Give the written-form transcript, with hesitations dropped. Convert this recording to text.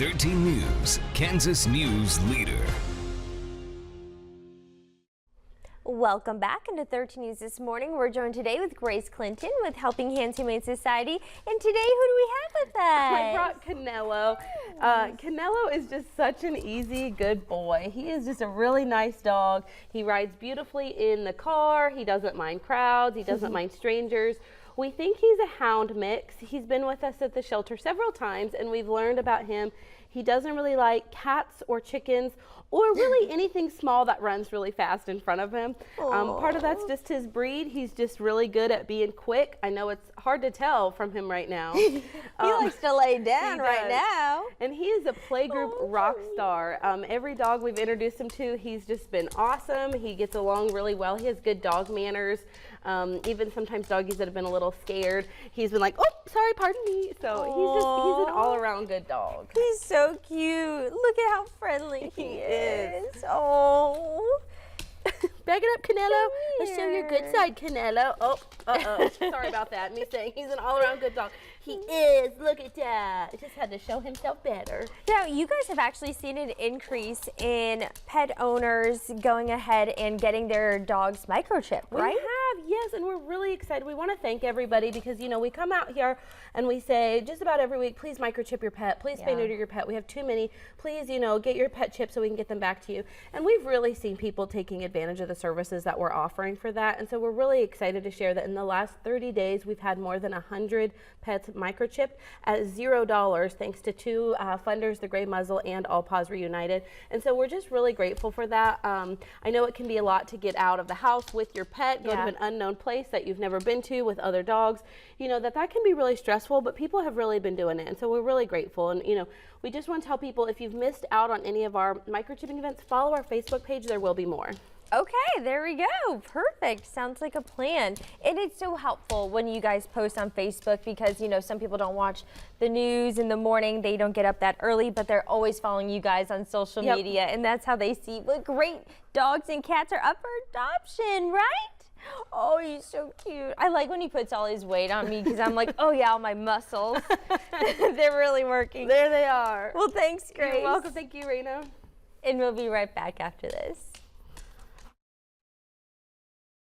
13 News, Kansas News Leader. Welcome back into 13 News this morning. We're joined today with Grace Clinton with Helping Hands Humane Society. And today, who do we have with us? I brought Canelo. Canelo is just such an easy, good boy. He is just a really nice dog. He rides beautifully in the car. He doesn't mind crowds. He doesn't mind strangers. We think he's a hound mix. He's been with us at the shelter several times, and we've learned about him. He doesn't really like cats or chickens or really anything small that runs really fast in front of him. Part of that's just his breed. He's just really good at being quick. I know it's hard to tell from him right now. He likes to lay down right now. And he is a playgroup rock star. Every dog we've introduced him to, he's just been awesome. He gets along really well. He has good dog manners. Even sometimes doggies that have been a little scared, he's been like, oh, sorry, pardon me. So he's an all-around good dog. He's so cute. Look at how friendly he is. Oh. Back it up, Canelo. Let's show your good side, Canelo. Oh, sorry about that. Me saying he's an all-around good dog. He is. Look at that. Just had to show himself better. Now, you guys have actually seen an increase in pet owners going ahead and getting their dogs microchipped, right? We have, yes, and we're really excited. We want to thank everybody because, you know, we come out here and we say just about every week, please microchip your pet, please spay neuter your pet. We have too many. Please, you know, get your pet chip so we can get them back to you. And we've really seen people taking advantage of the services that we're offering for that. And so we're really excited to share that in the last 30 days, we've had more than 100 pets microchipped at $0 thanks to two funders, the Gray Muzzle and All Paws Reunited. And so we're just really grateful for that. I know it can be a lot to get out of the house with your pet, go to an unknown place that you've never been to with other dogs. You know, that can be really stressful, but people have really been doing it. And so we're really grateful. And, you know, we just want to tell people if you've missed out on any of our microchipping events, follow our Facebook page. There will be more. Okay, there we go. Perfect. Sounds like a plan. And it's so helpful when you guys post on Facebook because, you know, some people don't watch the news in the morning. They don't get up that early, but they're always following you guys on social media. And that's how they see what great dogs and cats are up for adoption, right? Oh, he's so cute. I like when he puts all his weight on me because I'm like, oh yeah, all my muscles. They're really working. There they are. Well, thanks, Grace. You're welcome. Thank you, Raina. And we'll be right back after this.